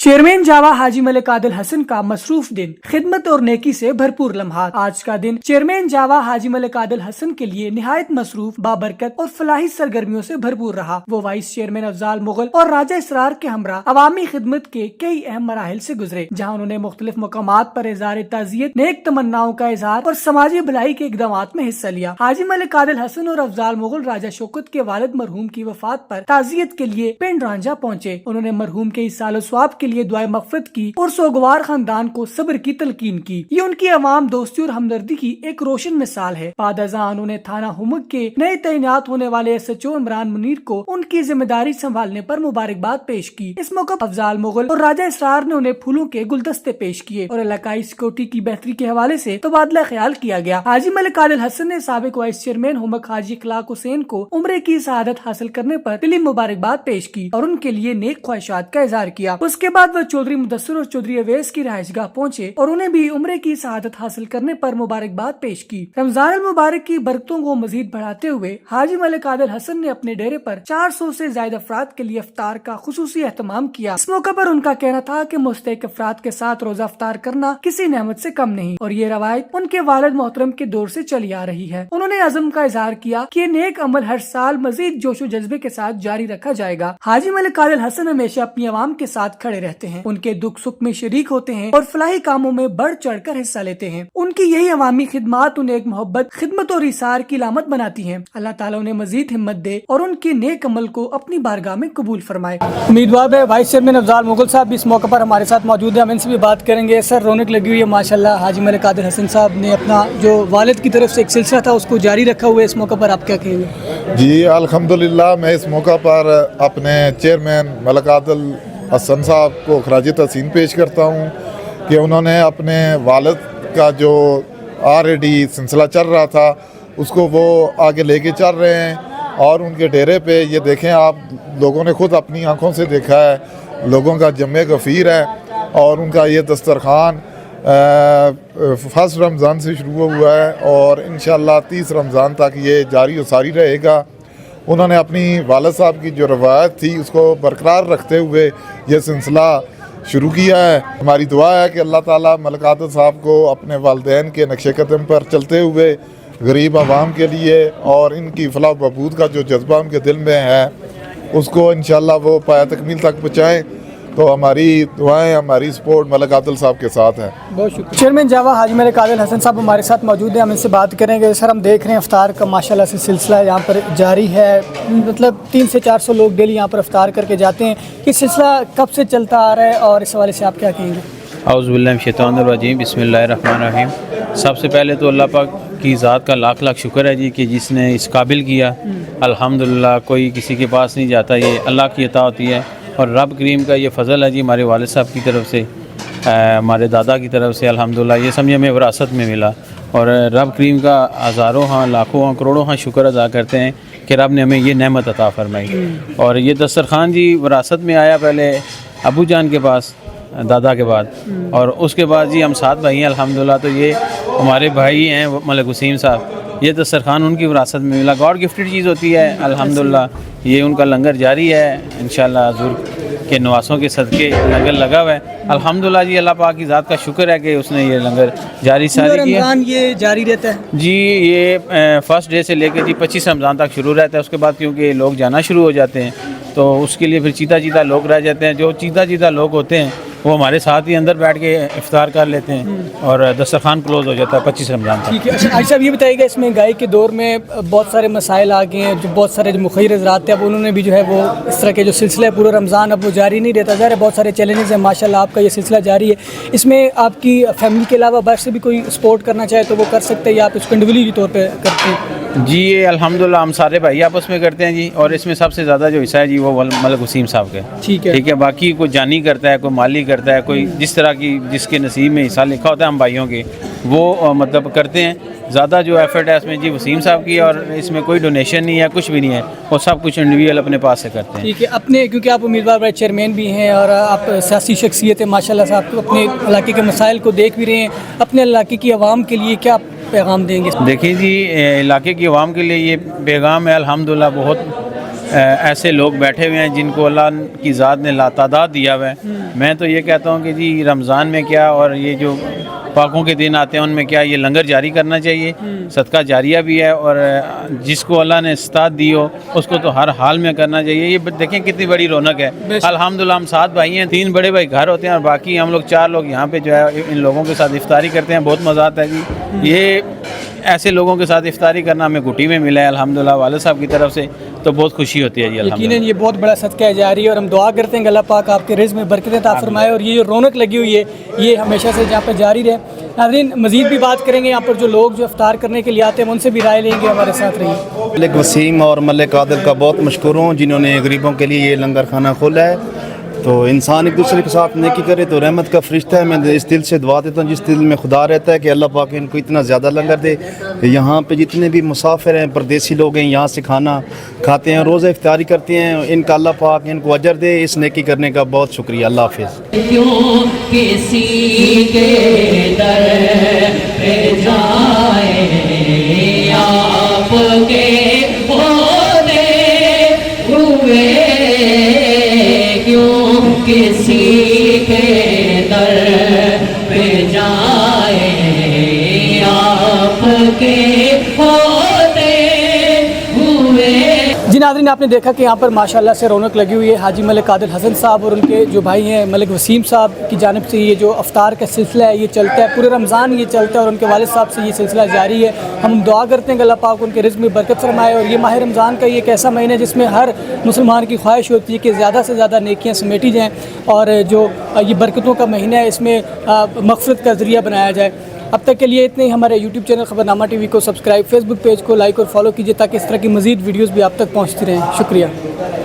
Chairman جاوا حاجی ملک عادل حسن کا مصروف دن، خدمت اور نیکی سے بھرپور لمحات۔ آج کا دن چیئرمین جاوا حاجی ملک عادل حسن کے لیے نہایت مصروف، بابرکت اور فلاحی سرگرمیوں سے بھرپور رہا۔ وہ وائس چیئرمین افضال مغل اور راجہ اسرار کے ہمراہ عوامی خدمت کے کئی اہم مراحل سے گزرے، جہاں انہوں نے مختلف مقامات پر اظہار تعزیت، نیک تمناؤں کا اظہار اور سماجی بھلائی کے اقدامات میں حصہ لیا۔ حاجی ملک عادل حسن اور افضال مغل راجہ شوکت کے والد مرحوم کی وفات پر تعزیت کے لیے پنڈ رانجھا پہنچے۔ انہوں نے مرحوم کے اصال و ثواب کے لیے دعائے مغفرت کی اور سوگوار خاندان کو صبر کی تلقین کی۔ یہ ان کی عوام دوستی اور ہمدردی کی ایک روشن مثال ہے۔ بعد ازاں انہوں نے تھانہ ہمک کے نئے تعینات ہونے والے S H O Imran Munir کو ان کی ذمہ داری سنبھالنے پر مبارکباد پیش کی۔ اس موقع پر افضال مغل اور راجہ اسرار نے انہیں پھولوں کے گلدستے پیش کیے اور علاقائی سیکورٹی کی بہتری کے حوالے سے تبادلہ خیال کیا گیا۔ حاجی ملک عادل حسن نے سابق وائس چیئرمین ہمک حاجی اخلاق حسین کو عمرے کی سعادت حاصل کرنے پر دلی مبارکباد پیش کی اور ان کے لیے نیک خواہشات کا اظہار کیا۔ اس کے بعد وہ چودھری مدثر اور چودھری اویس کی رہائش گاہ پہنچے اور انہیں بھی عمرے کی سعادت حاصل کرنے پر مبارکباد پیش کی۔ رمضان المبارک کی برکتوں کو مزید بڑھاتے ہوئے حاجی ملک عادل حسن نے اپنے ڈیرے پر 400 سے زائد افراد کے لیے افطار کا خصوصی اہتمام کیا۔ اس موقع پر ان کا کہنا تھا کہ مستحق افراد کے ساتھ روزہ افطار کرنا کسی نعمت سے کم نہیں اور یہ روایت ان کے والد محترم کے دور سے چلی آ رہی ہے۔ انہوں نے عزم کا اظہار کیا کہ یہ نیک عمل ہر سال مزید جوش و جذبے کے ساتھ جاری رکھا جائے گا۔ حاجی ملک عادل حسن ہمیشہ اپنی عوام کے ساتھ کھڑے رہتے ہیں، ان کے دکھ سکھ میں شریک ہوتے ہیں اور فلاحی کاموں میں بڑھ چڑھ کر حصہ لیتے ہیں۔ ان کی یہی عوامی خدمات انہیں ایک محبت، خدمت اور ایثار کی علامت بناتی ہیں۔ اللہ تعالیٰ انہیں مزید ہمت دے اور ان کے نیک عمل کو اپنی بارگاہ میں قبول فرمائے۔ امیدوار ہے وائس چیئرمین افضال مغل صاحب بھی اس موقع پر ہمارے ساتھ موجود ہیں، ہم ان سے بھی بات کریں گے۔ سر، رونق لگی ہوئی ہے ماشاءاللہ، حاجی ملک عادل حسن صاحب نے اپنا جو والد کی طرف سے ایک سلسلہ تھا اس کو جاری رکھا ہوا ہے، اس موقع پر آپ کیا کہیں گے؟ جی الحمدللہ، میں اس موقع پر اپنے چیئرمین ملک عادل حسن صاحب کو خراج تحسین پیش کرتا ہوں کہ انہوں نے اپنے والد کا جو آلریڈی سلسلہ چل رہا تھا اس کو وہ آگے لے کے چل رہے ہیں، اور ان کے ڈیرے پہ یہ دیکھیں آپ لوگوں نے خود اپنی آنکھوں سے دیکھا ہے، لوگوں کا جمع غفیر ہے، اور ان کا یہ دسترخوان فرسٹ رمضان سے شروع ہوا ہے اور انشاءاللہ 30 رمضان تک یہ جاری و ساری رہے گا۔ انہوں نے اپنی والد صاحب کی جو روایت تھی اس کو برقرار رکھتے ہوئے یہ سلسلہ شروع کیا ہے۔ ہماری دعا ہے کہ اللہ تعالیٰ ملک عادل صاحب کو اپنے والدین کے نقش قدم پر چلتے ہوئے غریب عوام کے لیے اور ان کی فلاح و بہبود کا جو جذبہ ان کے دل میں ہے اس کو انشاءاللہ وہ پایہ تکمیل تک پہنچائیں۔ تو ہماری دعائیں، ہماری سپورٹ ملک عادل صاحب کے ساتھ ہے۔ بہت شکریہ۔ چیئرمین جاوا حاجی ملک عادل حسن صاحب ہمارے ساتھ موجود ہیں، ہم ان سے بات کریں گے۔ سر، ہم دیکھ رہے ہیں افطار کا ماشاءاللہ سے سلسلہ یہاں پر جاری ہے، مطلب 300 سے 400 لوگ ڈیلی یہاں پر افطار کر کے جاتے ہیں۔ یہ سلسلہ کب سے چلتا آ رہا ہے اور اس حوالے سے آپ کیا کہیں گے؟ اعوذ باللہ من الشیطان الرجیم، بسم اللہ الرحمن الرحیم۔ سب سے پہلے تو اللہ پاک کی ذات کا لاکھ لاکھ شکر ہے جی کہ جس نے اس قابل کیا۔ الحمدللہ، کوئی کسی کے پاس نہیں جاتا، یہ اللہ کی عطا ہوتی ہے اور رب کریم کا یہ فضل ہے جی، ہمارے والد صاحب کی طرف سے، ہمارے دادا کی طرف سے الحمدللہ یہ سمجھے ہمیں وراثت میں ملا، اور رب کریم کا ہزاروں ہاں، لاکھوں ہاں، کروڑوں ہاں شکر ادا کرتے ہیں کہ رب نے ہمیں یہ نعمت عطا فرمائی۔ اور یہ دسترخوان جی وراثت میں آیا پہلے ابو جان کے پاس، دادا کے بعد، اور اس کے بعد جی ہم 7 بھائی ہیں الحمدللہ، تو یہ ہمارے بھائی ہیں ملک وسیم صاحب، یہ دسترخوان ان کی وراثت میں ملا، گاڈ گفٹڈ چیز ہوتی ہے الحمدللہ۔ یہ ان کا لنگر جاری ہے انشاءاللہ، حضور کے نواسوں کے صدقے لنگر لگا ہوا ہے الحمدللہ جی۔ اللہ پاک کی ذات کا شکر ہے کہ اس نے یہ لنگر جاری ساری کیا۔ رمضان یہ جاری رہتا ہے جی، یہ فرسٹ ڈے سے لے کے جی 25 رمضان تک شروع رہتا ہے، اس کے بعد کیونکہ لوگ جانا شروع ہو جاتے ہیں تو اس کے لیے پھر چیتا لوگ رہ جاتے ہیں، جو چیتا لوگ ہوتے ہیں وہ ہمارے ساتھ ہی اندر بیٹھ کے افطار کر لیتے ہیں اور دسترخوان کلوز ہو جاتا ہے 25 رمضان تک۔ ٹھیک ہے۔ اچھا حاجی صاحب، یہ بتائیے گا اس مہنگائی کے دور میں بہت سارے مسائل آ گئے ہیں، جو بہت سارے جو مخیر حضرات تھے اب انہوں نے بھی جو ہے وہ اس طرح کے جو سلسلہ ہے پورا رمضان اب وہ جاری نہیں رہتا، ظاہر ہے بہت سارے چیلنجز ہیں، ماشاءاللہ آپ کا یہ سلسلہ جاری ہے، اس میں آپ کی فیملی کے علاوہ باہر سے بھی کوئی سپورٹ کرنا چاہے تو وہ کر سکتے ہیں یا آپ اس کو انڈیویجولی طور پہ کرتے ہیں؟ جی یہ الحمدللہ ہم سارے بھائی آپس میں کرتے ہیں جی، اور اس میں سب سے زیادہ جو حصہ ہے جی وہ ملک وسیم صاحب کا ہے۔ ٹھیک ہے، باقی کوئی جانی کرتا ہے، کوئی مالی کرتا ہے، کوئی جس طرح کی جس کے نصیب میں حصہ لکھا ہوتا ہے ہم بھائیوں کے وہ مطلب کرتے ہیں۔ زیادہ جو ایفرٹ ہے اس میں جی وسیم صاحب کی، اور اس میں کوئی ڈونیشن نہیں ہے، کچھ بھی نہیں ہے، وہ سب کچھ انڈیویجول اپنے پاس سے کرتے ہیں۔ ٹھیک ہے، اپنے کیونکہ آپ امیدوار بڑے چیئرمین بھی ہیں اور آپ سیاسی شخصیت ہیں ماشاءاللہ سے، آپ اپنے علاقے کے مسائل کو دیکھ بھی رہے ہیں، اپنے علاقے کی عوام کے لیے کیا پیغام دیں گے؟ دیکھیں جی، علاقے کی عوام کے لیے یہ پیغام ہے الحمدللہ بہت ایسے لوگ بیٹھے ہوئے ہیں جن کو اللہ کی ذات نے لاتعداد دیا ہوا ہے. میں تو یہ کہتا ہوں کہ جی رمضان میں کیا اور یہ جو پاکوں کے دن آتے ہیں ان میں کیا یہ لنگر جاری کرنا چاہیے, صدقہ جاریہ بھی ہے, اور جس کو اللہ نے استطاعت دی ہو اس کو تو ہر حال میں کرنا چاہیے. یہ دیکھیں کتنی بڑی رونق ہے. الحمدللہ ہم 7 بھائی ہیں, 3 بڑے بھائی گھر ہوتے ہیں اور باقی ہم لوگ 4 لوگ یہاں پہ جو ہے ان لوگوں کے ساتھ افطاری کرتے ہیں. بہت مزہ آتا ہے جی. یہ ایسے لوگوں کے ساتھ افطاری کرنا ہمیں گھٹی میں ملا ہے الحمدللہ والد صاحب کی طرف سے, تو بہت خوشی ہوتی ہے جی الحمدللہ. یقیناً یہ بہت بڑا صدقہ جاری ہے اور ہم دعا کرتے ہیں کہ اللہ پاک آپ کے رزق میں برکتیں عطا فرمائے اور یہ جو رونق لگی ہوئی ہے یہ ہمیشہ سے جہاں پہ جاری رہے. ناظرین مزید بھی بات کریں گے, یہاں پر جو لوگ جو افطار کرنے کے لیے آتے ہیں ان سے بھی رائے لیں گے. ہمارے ساتھ رہیے. ملک وسیم اور ملک عادل کا بہت مشکور ہوں جنہوں نے غریبوں کے لیے یہ لنگر خانہ کھولا ہے. تو انسان ایک دوسرے کے ساتھ نیکی کرے تو رحمت کا فرشتہ ہے. میں اس دل سے دعا دیتا ہوں جس دل میں خدا رہتا ہے کہ اللہ پاک ان کو اتنا زیادہ لنگر دے. یہاں پہ جتنے بھی مسافر ہیں, پردیسی لوگ ہیں, یہاں سے کھانا کھاتے ہیں, روزہ افطاری کرتے ہیں, ان کا اللہ پاک ان کو اجر دے. اس نیکی کرنے کا بہت شکریہ. اللہ حافظ. کیوں کسی کے در پہ جائیں آپ کے ہوتے ہوئے, کیوں کسی کے در پہ جائیں آپ کے ہوتے ہوئے. جی ناظرین آپ نے دیکھا کہ یہاں پر ماشاءاللہ سے رونق لگی ہوئی ہے. حاجی ملک عادل حسن صاحب اور ان کے جو بھائی ہیں ملک وسیم صاحب کی جانب سے یہ جو افطار کا سلسلہ ہے یہ چلتا ہے, پورے رمضان یہ چلتا ہے اور ان کے والد صاحب سے یہ سلسلہ جاری ہے. ہم دعا کرتے ہیں کہ اللہ پاک ان کے رزق میں برکت فرمائے. اور یہ ماہ رمضان کا یہ ایک ایسا مہینہ ہے جس میں ہر مسلمان کی خواہش ہوتی ہے کہ زیادہ سے زیادہ نیکیاں سمیٹی جائیں اور جو یہ برکتوں کا مہینہ ہے اس میں مغفرت کا ذریعہ بنایا جائے. اب تک کے لیے اتنے ہی. ہمارے یوٹیوب چینل خبرنامہ ٹی وی کو سبسکرائب, فیس بک پیج کو لائک اور فالو کیجیے تاکہ اس طرح کی مزید ویڈیوز بھی آپ تک پہنچتی رہیں. شکریہ.